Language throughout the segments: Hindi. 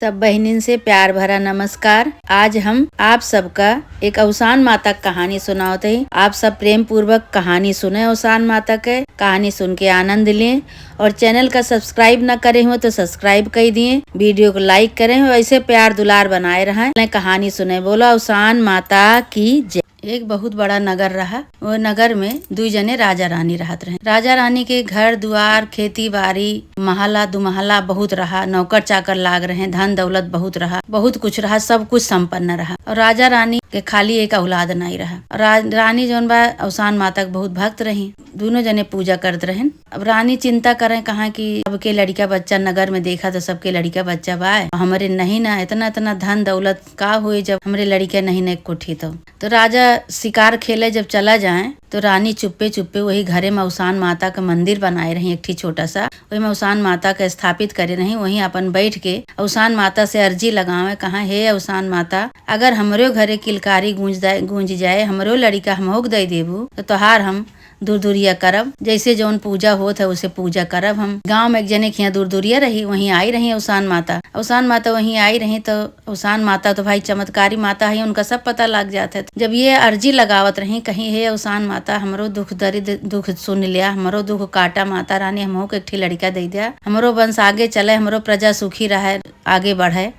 सब बहनिन से प्यार भरा नमस्कार। आज हम आप सबका एक अवसान माता कहानी सुनाते हैं। आप सब प्रेम पूर्वक कहानी सुने। अवसान माता के कहानी सुन के आनंद लें और चैनल का सब्सक्राइब न करे हो तो सब्सक्राइब कर दिए, वीडियो को लाइक करें और ऐसे प्यार दुलार बनाए रहें। कहानी सुने। बोलो अवसान माता की जय। एक बहुत बड़ा नगर रहा। वो नगर में दो जने राजा रानी रहत रहे। राजा रानी के घर दुआर खेती बाड़ी महला दुमहला बहुत रहा, नौकर चाकर लाग रहे, धन दौलत बहुत रहा, बहुत कुछ रहा, सब कुछ संपन्न रहा। और राजा रानी के खाली एक औलाद नहीं रहा। रानी जौन बा अवसान माता के बहुत भक्त रही। दोनों जने पूजा करते रहे। अब रानी चिंता करें कहा कि अब के लड़का बच्चा नगर में देखा तो सबके लड़का बच्चा बा, हमारे नहीं ना इतना इतना धन दौलत का हुए जब हमारे लड़के नहीं न कोठी। तो राजा शिकार खेले जब चला जाए तो रानी चुप्पे चुप्पे वही घरे में अवसान माता का मंदिर बनाए रही, एक छोटा सा। वही में अवसान माता का स्थापित करे रही। वहीं अपन बैठ के अवसान माता से अर्जी लगावे, कहा हे अवसान माता, अगर हमरो घरे किलकारी गूंज जाए, हमरो लड़का हमोक दे देबू तो तोहार हम दूर दूरिया करब, जैसे जौन पूजा होत है उसे पूजा करब। हम गांव में एक जने के यहाँ दूर दूरिया रही, वहीं आई रही अवसान माता। अवसान माता वहीं आई रही तो अवसान माता तो भाई चमत्कारी माता है, उनका सब पता लग जाता है। जब ये अर्जी लगावत रही कहीं हे अवसान माता, हमरो दुख दर्द दुख सुन लिया, हमरो दुख काटा माता रानी, हमको एक लड़का दे दिया, हमरो वंश आगे चले, हमरो प्रजा सुखी रहे आगे बढ़े,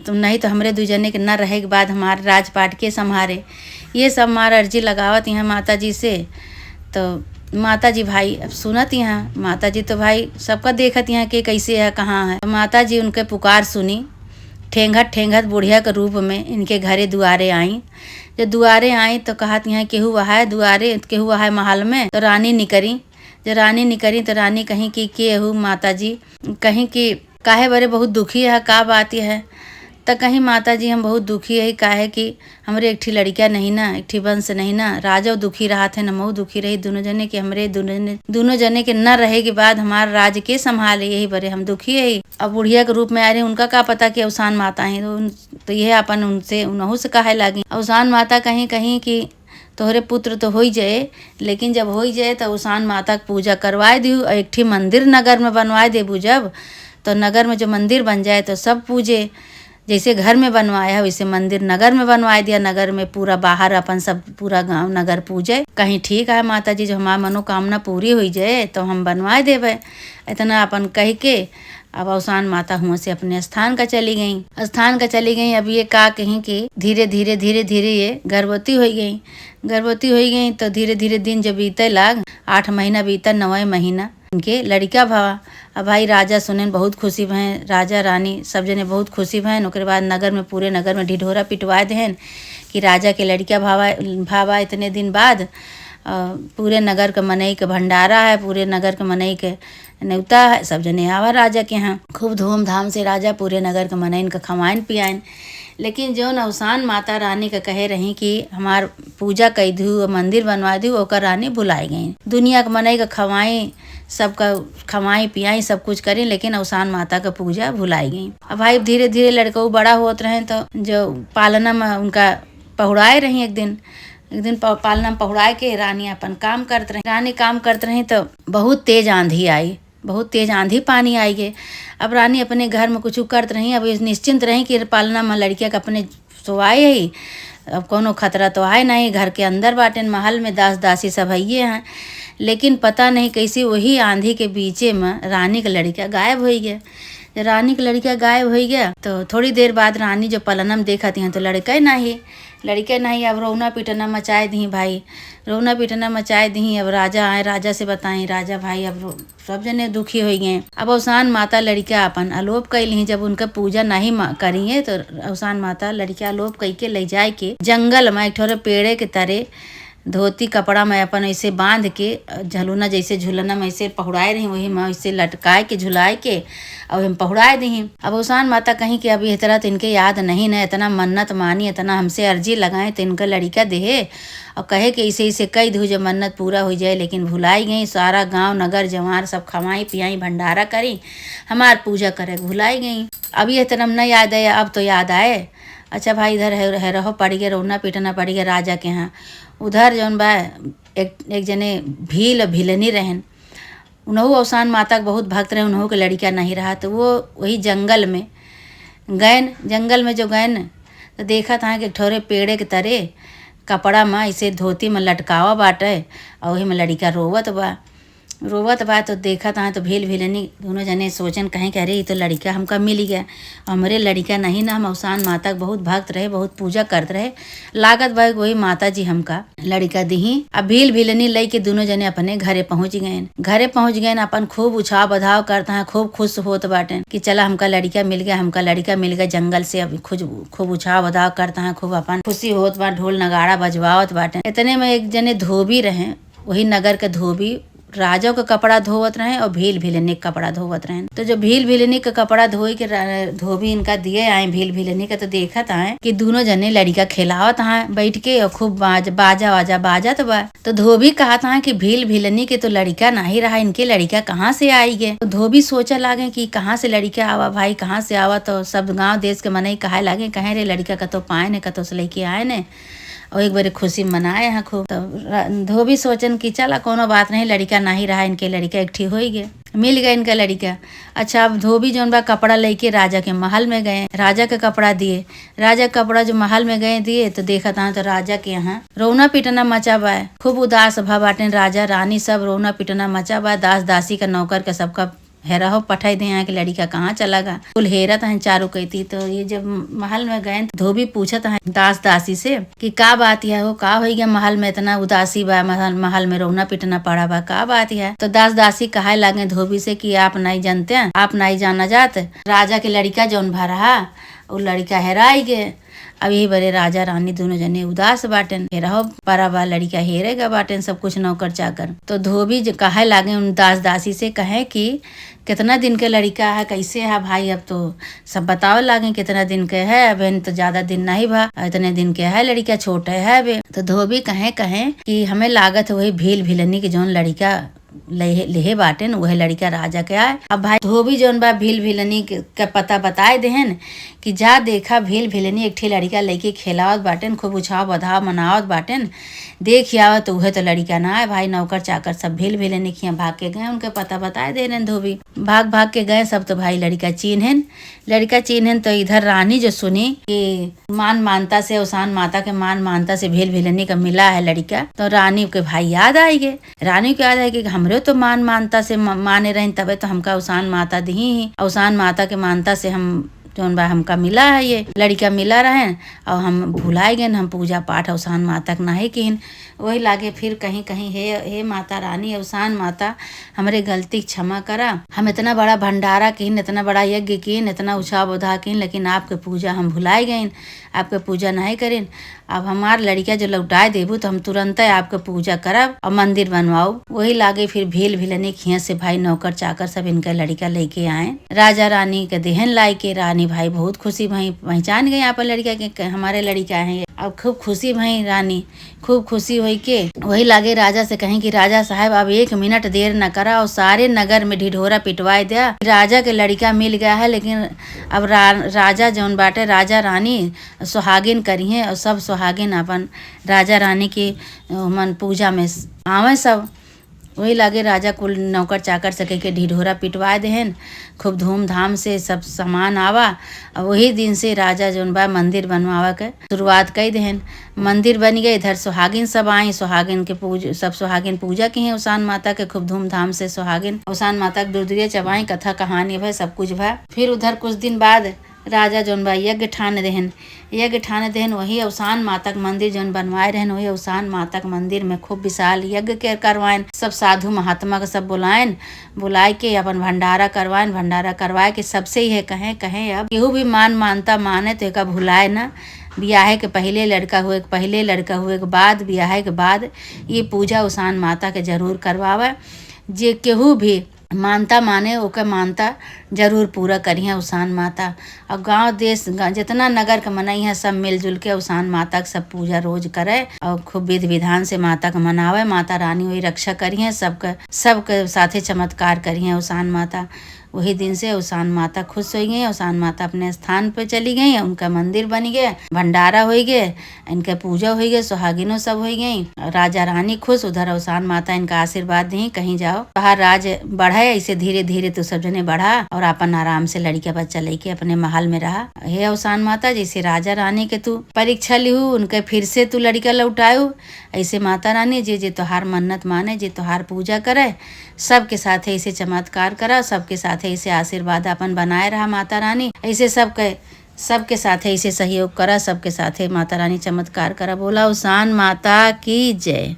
तुम नहीं तो हमरे दू जने के न रहे के बाद हमारे राजपाट के संभारे। ये सब हमारा अर्जी लगावत यहाँ माता जी से। तो माता जी भाई अब सुनत यहाँ, माता जी तो भाई सबका देखत यहाँ कि कैसे है कहाँ है। तो माता जी उनके पुकार सुनी, ठेंगत ठेंगत बुढ़िया के रूप में इनके घरे दुआरे आई। जब दुआरे आई तो कहत यहाँ केहू वहा दुआरे, केहू वहा महल में। तो रानी निकरी। जब रानी निकरी तो रानी कहीं कि केहू माता जी कहीं कि काहे बरे बहुत दुखी है, का बात है। तो कहीं माता जी हम बहुत दुखी है, काहे कि हमरे एक ठी लड़का नहीं ना, एक ठी वंश नहीं ना, राजा दुखी रहा थे न मऊ दुखी रही, दोनों जने के हमरे दोनों जने के न रहे के बाद हमारे राज्य के संभाले, यही बरे हम दुखी है। अब बुढ़िया के रूप में आ रहे, उनका क्या पता कि अवसान माता है, तो यह अपन उनसे उनहू से कहे लागी। अवसान माता कहीं कहीं कि तोहरे पुत्र तो हो जाए, लेकिन जब हो जाए तो अवसान माता की पूजा करवाए दू, एक ठी मंदिर नगर में बनवाए देबू। जब तो नगर में जो मंदिर बन जाए तो सब पूजे, जैसे घर में बनवाया है वैसे मंदिर नगर में बनवा दिया। नगर में पूरा बाहर अपन सब पूरा गांव नगर पूजे। कहीं ठीक है माता जी, जो हमारी मनोकामना पूरी हो जाए तो हम बनवाए देवे। इतना अपन कह के अब अवसान माता हुआ से अपने स्थान का चली गई। अब ये का कहीं कि धीरे धीरे ये गर्भवती हो गई। तो धीरे धीरे दिन जब बीते लाग, 8 महीना बीता, 9वें महीना उनके लड़का भवा। अब भाई राजा सुने बहुत खुशी भैन, राजा रानी सब जने बहुत खुशी भैन। ओकरे बाद नगर में पूरे नगर में ढिढोरा पिटवा देहन कि राजा के लड़का भावा। इतने दिन बाद पूरे नगर के मनई के भंडारा है, पूरे नगर के मनई के न्योता है, सब जने आवा राजा के यहाँ। खूब धूमधाम से राजा पूरे नगर के मनइन के खवाइन पियाइन। लेकिन जो अवसान माता रानी का कहे रही कि हमार पूजा कर दू, मंदिर बनवा दू, ओकर रानी भुलाई गई। दुनिया के मनई का खवाई, सबका खवाई पियाई सब कुछ करी, लेकिन अवसान माता का पूजा भुलाई गई। अब भाई धीरे धीरे लड़का बड़ा होत रहे तो जो पालना में उनका पहुड़ाए रही। एक दिन पालना में पहुड़ाए के रानी अपन काम करते रही तो बहुत तेज आंधी आई, बहुत तेज आंधी पानी आई गए। अब रानी अपने घर में कुछ करते रही। अब निश्चिंत रही कि पालना में लड़किया के अपने सोआए ही, अब कोनो खतरा तो आए नहीं। घर के अंदर बाटे महल में दास दासी सब है हैं, लेकिन पता नहीं कैसे वही आंधी के बीचे में रानी का लड़का गायब हो गया। रानी का लड़का गायब हो गया तो थोड़ी देर बाद रानी जो पलना में देखा थी तो लड़का नहीं। अब रोना पिटना मचाए दी भाई, रोना पिटना मचाए दी। अब राजा आए, राजा से बताएं, राजा भाई अब सब जने दुखी हो गए। अब अवसान माता लड़का अपन अलोप कैली। जब उनका पूजा नहीं करिए तो अवसान माता लड़का अलोप कई के ले जाए के जंगल में एक ठोरे पेड़े के तरे धोती कपड़ा में अपन ऐसे बांध के झलुना जैसे झुलना में ऐसे पहुड़ाए रही, वही में ऐसे लटकाए के झुलाए के और हम पहुड़ाए दी। अब अवसान माता कहीं कि अब इस तरह तो इनके याद नहीं न, इतना मन्नत मानी, इतना हमसे अर्जी लगाए तो इनका लड़का देहे और कहे कि ऐसे कई दू जब मन्नत पूरा हो जाए, लेकिन भुलाई गई। सारा गांव नगर जवार सब खवाई पियाई भंडारा करी, हमार पूजा करे भुलाई गई। अब ये तरह न याद आया, अब तो याद आए। अच्छा भाई इधर है रहो पड़ गया, रोना पीटना पड़ गया राजा के यहाँ। उधर जौन बा एक जने भीलनी रहन, उन्हों अवसान माता के बहुत भक्त रहे, उन्हों के लड़का नहीं रहा तो वो वही जंगल में गए जंगल में जो गए न तो देखा था कि ठोरे पेड़े के तरे कपड़ा में ऐसे धोती में लटकावा बाटे और वही में लड़का रोवत बा तो देखा था तो भील भीलनी दोनों जने सोचन कहें कि अरे ये तो लड़का हमका मिल गया। हमरे लड़का नहीं ना, हम अवसान माता के बहुत भक्त रहे, बहुत पूजा करते रहे, लागत बा वही माता जी हमका लड़का दही। अब भील भीलनी लई के दोनों जने अपने घरे पहुंच गए अपन खूब उछाव बधाव करता है, खूब खुश होत बाटे कि चला हमका लड़का मिल गया जंगल से। अब खूब उछाव बधाव करता है, खूब अपन खुशी होत बा, ढोल नगाड़ा बजवावत बाटे। इतने में एक जने धोबी रहे, वही नगर के धोबी राजा का कपड़ा धोवत रहे और भील भीलनी का कपड़ा धोवत रहे। तो जो भील भीलनी का कपड़ा धोई के धोबी इनका दिए आए भील भीलनी का, तो देखत आए कि दोनों जने लड़का खिलावत आए बैठ के और खूब बाजा वाजा बाजत बा। तो धोबी कहता है कि भील भीलनी के तो लड़का नहीं रहा, इनके लड़का कहाँ से आई गे। तो धोबी सोचा लागे कि कहाँ से लड़का आवा भाई, कहाँ से आवा। तो सब गाँव देश के मनई कहे लागे कहे रे लड़का का तो पाए ने, का तो लेके आए ने और एक बार खुशी मनाए हैं खूब। तो धोबी सोचन कि चला कोनो बात नहीं, लड़का नहीं रहा, इनके लड़का एक ठीक हो गए, मिल गए इनका लड़का। अच्छा, अब धोबी जौन बा कपड़ा लेके राजा के महल में गए, राजा के कपड़ा दिए। राजा का कपड़ा जो महल में गए दिए तो देखा था तो राजा के यहाँ रोना पिटना मचा बा, खूब उदास भा बाटे। राजा रानी सब रोना पिटना मचा बा, दास दासी का नौकर का सबका हेरा हो पठाई दे यहाँ के लड़का कहाँ चला गा, कुल हेरत है चारों कहती। तो ये जब महल में गए धोबी पूछत है दास दासी से कि का बात है हो, का हो गया महल में इतना उदासी बा, महल में रोना पिटना पड़ा बा, का बात है। तो दास दासी कहे लगे धोबी से कि आप नहीं जानते, आप नहीं जाना जात, राजा के लड़का जौन भा रहा वो लड़का हेराई गे। अब यही बड़े राजा रानी दोनों जने उदास बाटन, हेरा परा बा लड़का हेरेगा बाटन सब कुछ नौकर चाकर। तो धोबी जो कहे लागे उन दास दासी से कहे कि कितना दिन के लड़का है, कैसे है भाई। अब तो सब बताओ लागे कितना दिन के है, अब तो ज्यादा दिन नहीं भा, इतने दिन के है लड़का, छोटे है बे। तो धोबी कहे कि हमें लागत वही भील भीलनी के जौन लड़का लेहे बाटेन वह लड़का राजा के आए। अब भाई धोबी जौन बा भील भीलनी का पता बताए देहन कि जा देखा भील भीलनी एक ठे लड़का लेके खेलावत बाटेन, खूब उछाव बधाव मनावत बाटेन, देख आवत तो वह तो लड़का ना है भाई। नौकर चाकर सब भील भीलनी खिया भाग के गए, उनके पता बताए दे रहे धोबी, भाग के गए सब। तो भाई लड़का चिन्हन तो इधर रानी जो सुनी कि मान मानता से अवसान माता के मान मानता से भील भीलनी का मिला है लड़का, तो रानी के भाई याद आई गे। रानी को याद है कि हमरे तो मान मानता से माने रहे तबे तो हमका अवसान माता दी ही, अवसान माता के मानता से हम जौन बा हमका मिला है, ये लड़का मिला रहे और हम भुलाए गए, हम पूजा पाठ अवसान माता के नहीं किन। वही लागे फिर कहीं कहीं हे माता रानी अवसान माता हमरे गलती क्षमा करा, हम इतना बड़ा भंडारा किन, इतना बड़ा यज्ञ किन, इतना उछा बोधा किन, लेकिन आपके पूजा हम भुलाए गए, आपके पूजा नहीं करें। अब हमार लड़का जो लौटाए देबू तो हम तुरंत आपके पूजा करब और मंदिर बनवाओ। वही लागे फिर भील भीलनी खिया से भाई नौकर चाकर सब इनका लड़का लेके आए राजा रानी के देहन लाई के। रानी भाई बहुत खुशी भाई, पहचान गए आप लड़का के हमारे लड़का है। अब खूब खुशी भाई रानी खूब खुशी हुई के वही लागे राजा से कहें कि राजा साहब अब 1 मिनट देर न करा और सारे नगर में ढिढोरा पिटवाए दिया, राजा के लड़का मिल गया है। लेकिन अब राजा जौन बाटे राजा रानी सुहागिन करी है और सब सुहागिन अपन राजा रानी की मन पूजा में आवे सब। वही लागे राजा कुल नौकर चाकर सके के ढिढोरा पिटवा देहन, खूब धूमधाम से सब सामान आवा। और वही दिन से राजा जौन बा मंदिर बनवावा के शुरुआत कर देहन। मंदिर बन गए, इधर सुहागिन सब आई, सुहागिन के सब सुहागिन पूजा की हैं अवसान माता के खूब धूमधाम से। सुहागिन अवसान माता के दूध चबाई, कथा कहानी भाई सब कुछ भा। फिर उधर कुछ दिन बाद राजा जौन बा यज्ञ ठान देहन वही अवसान माता के मंदिर जौन बनवाए रहन वही अवसान माता के मंदिर में खूब विशाल यज्ञ के करवाएन। सब साधु महात्मा के सब बुलाए के अपन भंडारा करवाए के सबसे ही कहें अब केहू भी मानता माने तो एक भुलाए ना। ब्याहे के पहले लड़का हुए के बाद ब्याहे के बाद ये पूजा अवसान माता के जरूर करवावे। जे केहू भी मानता माने ओकर मानता जरूर पूरा करिए अवसान माता। और गांव देश जितना नगर के मनई है सब मिलजुल के अवसान माता के सब पूजा रोज करे और खूब विधि विधान से माता के मनावे। माता रानी वही रक्षा करिए सबके साथे चमत्कार करिए अवसान माता। वही दिन से उसान माता खुश हो गई। उसान माता अपने स्थान पे चली गई, उनका मंदिर बन गया, भंडारा हो गए, इनके पूजा हो गए, सुहागिनों सब हो गई। राजा रानी खुश, उधर उसान माता इनका आशीर्वाद दी कहीं जाओ बाहर राज बढ़े, ऐसे धीरे धीरे तू सब जने बढ़ा और अपन आराम से लड़का बच्चा लेके अपने महल में रहा। हे उसान माता, जैसे राजा रानी के तू परीक्षा लिहू, उनके फिर से तू लड़का लौटायू, ऐसे माता रानी जे जे तोहार मन्नत माने, जे तोहार पूजा करे, सबके साथ ऐसे चमत्कार करा, सबके साथ ऐसे आशीर्वाद अपन बनाए रहा माता रानी। ऐसे सबके साथ ऐसे सहयोग करा, सबके साथ माता रानी चमत्कार करा। बोला उसान माता की जय।